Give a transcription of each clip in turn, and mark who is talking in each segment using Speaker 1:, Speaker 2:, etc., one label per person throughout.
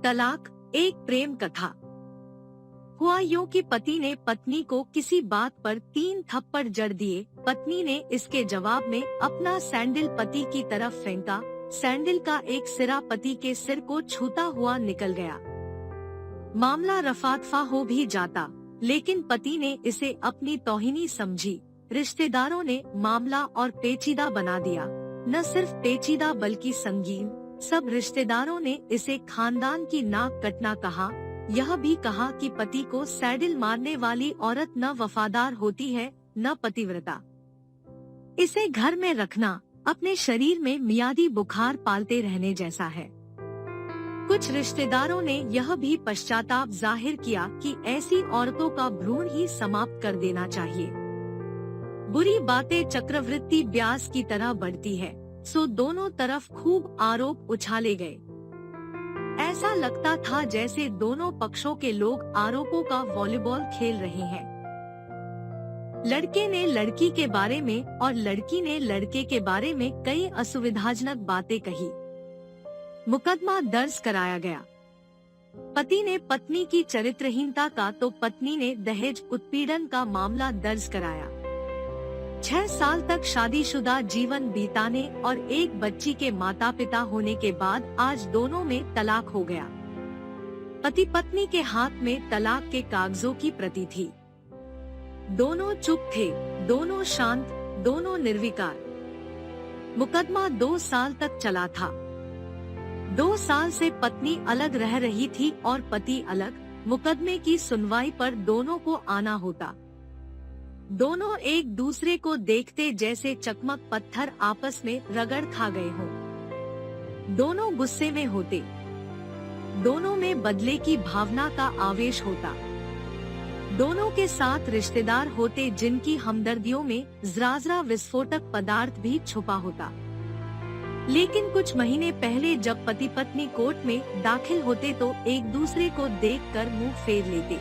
Speaker 1: तलाक एक प्रेम कथा। हुआ यूं कि पति ने पत्नी को किसी बात पर 3 थप्पड़ जड़ दिए। पत्नी ने इसके जवाब में अपना सैंडल पति की तरफ फेंका। सैंडल का एक सिरा पति के सिर को छूता हुआ निकल गया। मामला रफा-दफा हो भी जाता, लेकिन पति ने इसे अपनी तौहीनी समझी। रिश्तेदारों ने मामला और पेचीदा बना दिया। न सिर्फ पेचीदा बल्कि संगीन। सब रिश्तेदारों ने इसे खानदान की नाक कटना कहा। यह भी कहा कि पति को सैडल मारने वाली औरत न वफादार होती है न पतिव्रता। इसे घर में रखना अपने शरीर में मियादी बुखार पालते रहने जैसा है। कुछ रिश्तेदारों ने यह भी पश्चाताप जाहिर किया कि ऐसी औरतों का भ्रूण ही समाप्त कर देना चाहिए। बुरी बातें चक्रवृद्धि ब्याज की तरह बढ़ती है, सो दोनों तरफ खूब आरोप उछाले गए। ऐसा लगता था जैसे दोनों पक्षों के लोग आरोपों का वॉलीबॉल खेल रहे हैं। लड़के ने लड़की के बारे में और लड़की ने लड़के के बारे में कई असुविधाजनक बातें कही। मुकदमा दर्ज कराया गया। पति ने पत्नी की चरित्रहीनता का तो पत्नी ने दहेज उत्पीड़न का मामला दर्ज कराया। 6 साल तक शादीशुदा जीवन बीताने और एक बच्ची के माता पिता होने के बाद आज दोनों में तलाक हो गया। पति पत्नी के हाथ में तलाक के कागजों की प्रति थी। दोनों चुप थे, दोनों शांत, दोनों निर्विकार। मुकदमा 2 साल तक चला था। 2 साल से पत्नी अलग रह रही थी और पति अलग। मुकदमे की सुनवाई पर दोनों को आना होता। दोनों एक दूसरे को देखते जैसे चकमक पत्थर आपस में रगड़ खा गए हों। दोनों गुस्से में होते। दोनों में बदले की भावना का आवेश होता। दोनों के साथ रिश्तेदार होते जिनकी हमदर्दियों में जरा विस्फोटक पदार्थ भी छुपा होता। लेकिन कुछ महीने पहले जब पति पत्नी कोर्ट में दाखिल होते तो एक दूसरे को देखकर मुंह फेर लेते,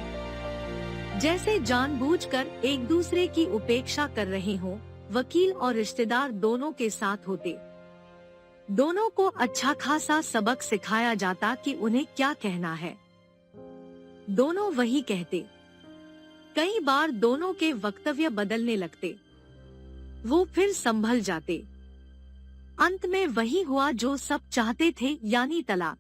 Speaker 1: जैसे जानबूझकर एक दूसरे की उपेक्षा कर रहे हों। वकील और रिश्तेदार दोनों के साथ होते। दोनों को अच्छा खासा सबक सिखाया जाता कि उन्हें क्या कहना है। दोनों वही कहते। कई बार दोनों के वक्तव्य बदलने लगते। वो फिर संभल जाते। अंत में वही हुआ जो सब चाहते थे, यानी तलाक।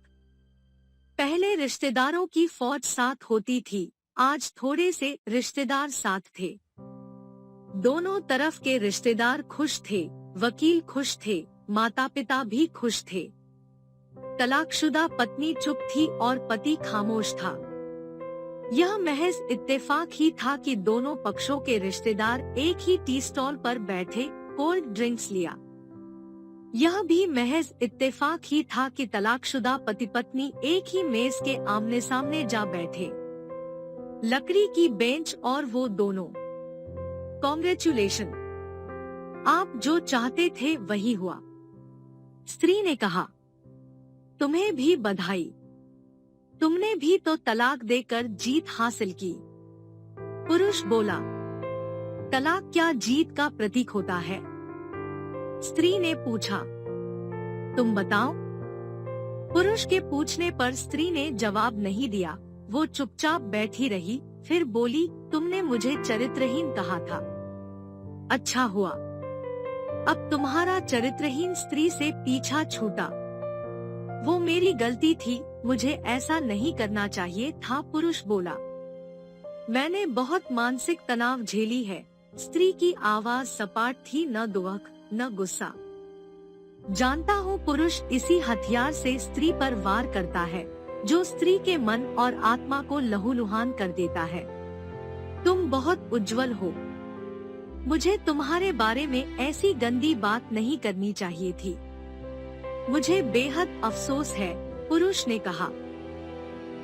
Speaker 1: पहले रिश्तेदारों की फौज साथ होती थी, आज थोड़े से रिश्तेदार साथ थे। दोनों तरफ के रिश्तेदार खुश थे, वकील खुश थे, माता पिता भी खुश थे। तलाकशुदा पत्नी चुप थी और पति खामोश था। यह महज इत्तेफाक ही था कि दोनों पक्षों के रिश्तेदार एक ही टी स्टॉल पर बैठे कोल्ड ड्रिंक्स लिया। यह भी महज इत्तेफाक ही था कि तलाकशुदा पति पत्नी एक ही मेज के आमने सामने जा बैठे। लकड़ी की बेंच और वो दोनों। कॉन्ग्रेचुलेशन, आप जो चाहते थे वही हुआ। स्त्री ने कहा, तुम्हें भी बधाई, तुमने भी तो तलाक देकर जीत हासिल की। पुरुष बोला, तलाक क्या जीत का प्रतीक होता है? स्त्री ने पूछा, तुम बताओ। पुरुष के पूछने पर स्त्री ने जवाब नहीं दिया। वो चुपचाप बैठी रही, फिर बोली, तुमने मुझे चरित्रहीन कहा था। अच्छा हुआ, अब तुम्हारा चरित्रहीन स्त्री से पीछा छूटा। वो मेरी गलती थी, मुझे ऐसा नहीं करना चाहिए था। पुरुष बोला, मैंने बहुत मानसिक तनाव झेली है। स्त्री की आवाज सपाट थी, न दुख न गुस्सा। जानता हूँ पुरुष इसी हथियार से स्त्री पर वार करता है, जो स्त्री के मन और आत्मा को लहूलुहान कर देता है। तुम बहुत उज्जवल हो। मुझे तुम्हारे बारे में ऐसी गंदी बात नहीं करनी चाहिए थी। मुझे बेहद अफसोस है, पुरुष ने कहा।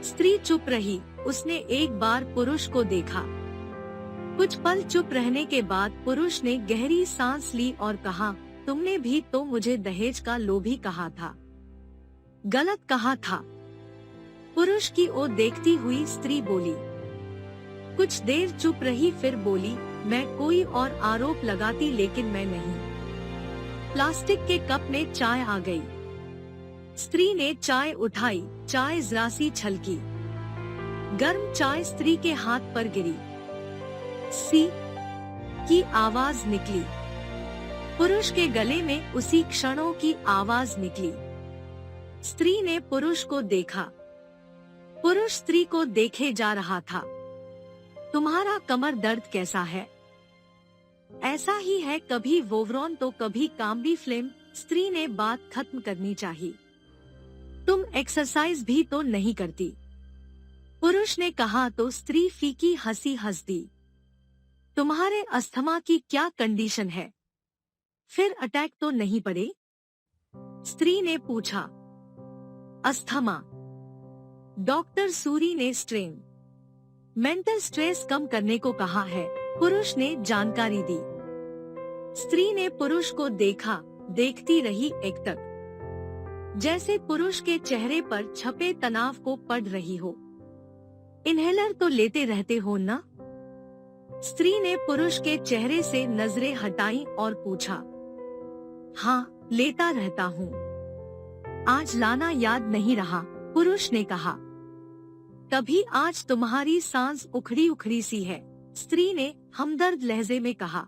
Speaker 1: स्त्री चुप रही। उसने एक बार पुरुष को देखा। कुछ पल चुप रहने के बाद पुरुष ने गहरी सांस ली और कहा, तुमने भी तो मुझे दहेज का लोभी कहा था। गलत कहा था। पुरुष की ओर देखती हुई स्त्री बोली। कुछ देर चुप रही, फिर बोली, मैं कोई और आरोप लगाती, लेकिन मैं नहीं। प्लास्टिक के कप में चाय आ गई। स्त्री ने चाय उठाई, चाय जरा सी छलकी। गर्म चाय स्त्री के हाथ पर गिरी। सी की आवाज निकली। पुरुष के गले में उसी क्षणों की आवाज निकली। स्त्री ने पुरुष को देखा। पुरुष स्त्री को देखे जा रहा था। तुम्हारा कमर दर्द कैसा है? ऐसा ही है, कभी वोवरॉन तो कभी काम्बी फ्लेम। स्त्री ने बात खत्म करनी चाहिए। तुम एक्सरसाइज भी तो नहीं करती, पुरुष ने कहा तो स्त्री फीकी हंसी हंस दी। तुम्हारे अस्थमा की क्या कंडीशन है? फिर अटैक तो नहीं पड़े? स्त्री ने पूछा। अस्थमा, डॉक्टर सूरी ने स्ट्रेन मेंटल स्ट्रेस कम करने को कहा है, पुरुष ने जानकारी दी। स्त्री ने पुरुष को देखा, देखती रही एक तक, जैसे पुरुष के चेहरे पर छपे तनाव को पढ़ रही हो। इनहेलर तो लेते रहते हो ना? स्त्री ने पुरुष के चेहरे से नजरें हटाई और पूछा। हाँ, लेता रहता हूँ। आज लाना याद नहीं रहा, पुरुष ने कहा। कभी आज तुम्हारी सांस उखड़ी उखड़ी सी है, स्त्री ने हमदर्द लहजे में कहा।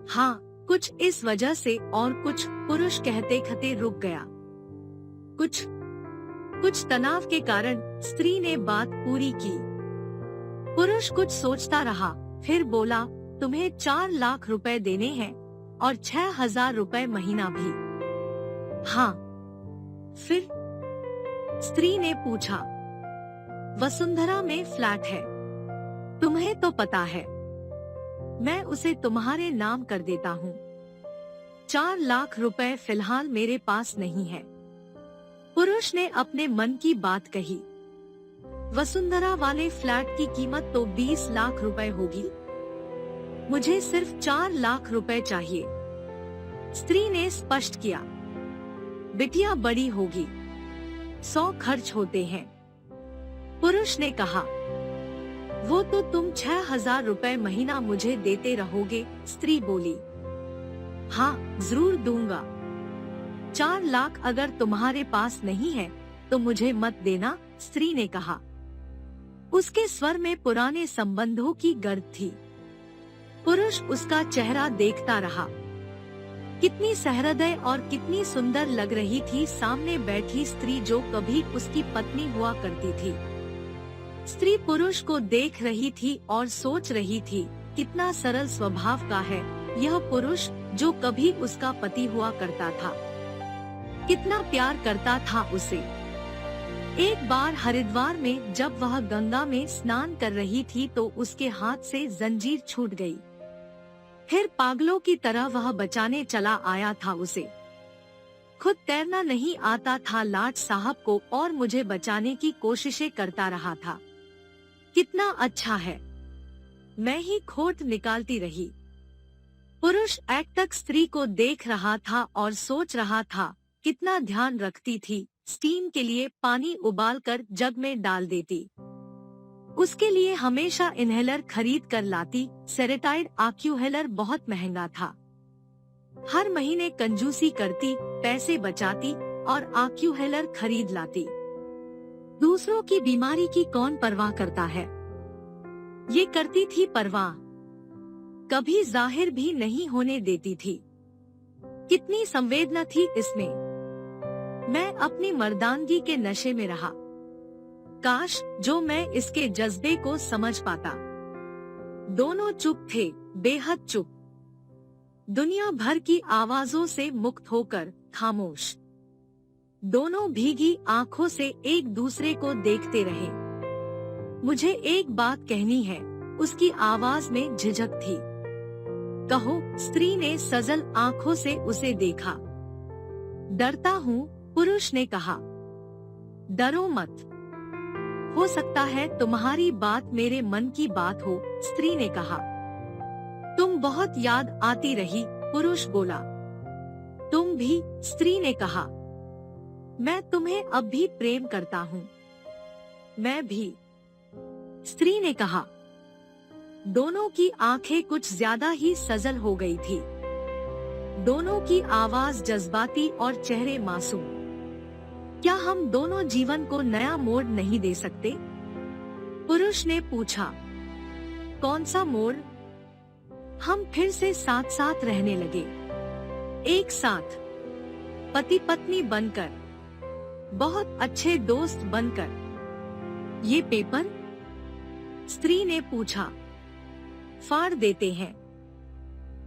Speaker 1: हाँ, कुछ इस वजह से और कुछ, पुरुष कहते कहते रुक गया। कुछ तनाव के कारण, स्त्री ने बात पूरी की। पुरुष कुछ सोचता रहा, फिर बोला, तुम्हें 4 लाख रुपए देने हैं और 6,000 रुपए महीना भी। हाँ, फिर? स्त्री ने पूछा। वसुंधरा में फ्लैट है, तुम्हें तो पता है। मैं उसे तुम्हारे नाम कर देता हूँ। 4 लाख रुपए फिलहाल मेरे पास नहीं है, पुरुष ने अपने मन की बात कही। वसुंधरा वाले फ्लैट की कीमत तो 20 लाख रुपए होगी। मुझे सिर्फ 4 लाख रुपए चाहिए, स्त्री ने स्पष्ट किया। बिटिया बड़ी होगी, 100 खर्च होते हैं, पुरुष ने कहा। वो तो तुम 6,000 रुपए महीना मुझे देते रहोगे, स्त्री बोली। हाँ, जरूर दूंगा। 4 लाख अगर तुम्हारे पास नहीं है तो मुझे मत देना, स्त्री ने कहा। उसके स्वर में पुराने संबंधों की गर्द थी। पुरुष उसका चेहरा देखता रहा। कितनी सहृदय और कितनी सुंदर लग रही थी सामने बैठी स्त्री, जो कभी उसकी पत्नी हुआ करती थी। स्त्री पुरुष को देख रही थी और सोच रही थी, कितना सरल स्वभाव का है यह पुरुष, जो कभी उसका पति हुआ करता था। कितना प्यार करता था उसे। एक बार हरिद्वार में जब वह गंगा में स्नान कर रही थी तो उसके हाथ से जंजीर छूट गई। फिर पागलों की तरह वह बचाने चला आया था उसे। खुद तैरना नहीं आता था लाट साहब को और मुझे बचाने की कोशिशें करता रहा था। कितना अच्छा है। मैं ही खोट निकालती रही। पुरुष एकटक स्त्री को देख रहा था और सोच रहा था, कितना ध्यान रखती थी। स्टीम के लिए पानी उबालकर जग में डाल देती। उसके लिए हमेशा इनहेलर खरीद कर लाती। सेरेटाइड आक्यूहेलर बहुत महंगा था। हर महीने कंजूसी करती, पैसे बचाती और आक्यूहेलर खरीद लाती। दूसरों की बीमारी की कौन परवाह करता है? ये करती थी परवाह, कभी जाहिर भी नहीं होने देती थी। कितनी संवेदना थी इसमें। मैं अपनी मर्दानगी के नशे में रहा। काश जो मैं इसके जज्बे को समझ पाता। दोनों चुप थे, बेहद चुप। दुनिया भर की आवाजों से मुक्त होकर खामोश। दोनों भीगी आंखों से एक दूसरे को देखते रहे। मुझे एक बात कहनी है, उसकी आवाज में झिझक थी। कहो, स्त्री ने सजल आंखों से उसे देखा। डरता हूँ, पुरुष ने कहा। डरो मत, हो सकता है तुम्हारी बात मेरे मन की बात हो, स्त्री ने कहा। तुम बहुत याद आती रही, पुरुष बोला। तुम भी, स्त्री ने कहा। मैं तुम्हें अब भी प्रेम करता हूँ। मैं भी, स्त्री ने कहा। दोनों की आंखें कुछ ज्यादा ही सजल हो गई थी। दोनों की आवाज जज्बाती और चेहरे मासूम। क्या हम दोनों जीवन को नया मोड़ नहीं दे सकते? पुरुष ने पूछा, कौन सा मोड़? हम फिर से साथ साथ रहने लगे, एक साथ, पति पत्नी बनकर, बहुत अच्छे दोस्त बनकर। ये पेपर? स्त्री ने पूछा। फाड़ देते हैं,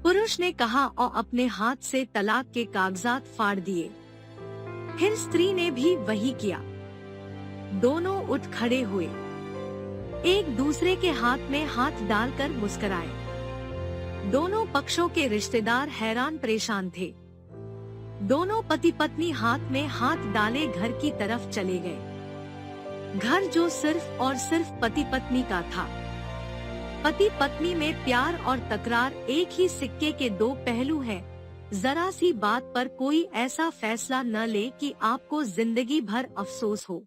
Speaker 1: पुरुष ने कहा और अपने हाथ से तलाक के कागजात फाड़ दिए। फिर स्त्री ने भी वही किया। दोनों उठ खड़े हुए, एक दूसरे के हाथ में हाथ डालकर मुस्कुराए। दोनों पक्षों के रिश्तेदार हैरान परेशान थे। दोनों पति पत्नी हाथ में हाथ डाले घर की तरफ चले गए। घर जो सिर्फ और सिर्फ पति पत्नी का था। पति पत्नी में प्यार और तकरार एक ही सिक्के के दो पहलू हैं। जरा सी बात पर कोई ऐसा फैसला न ले कि आपको जिंदगी भर अफसोस हो।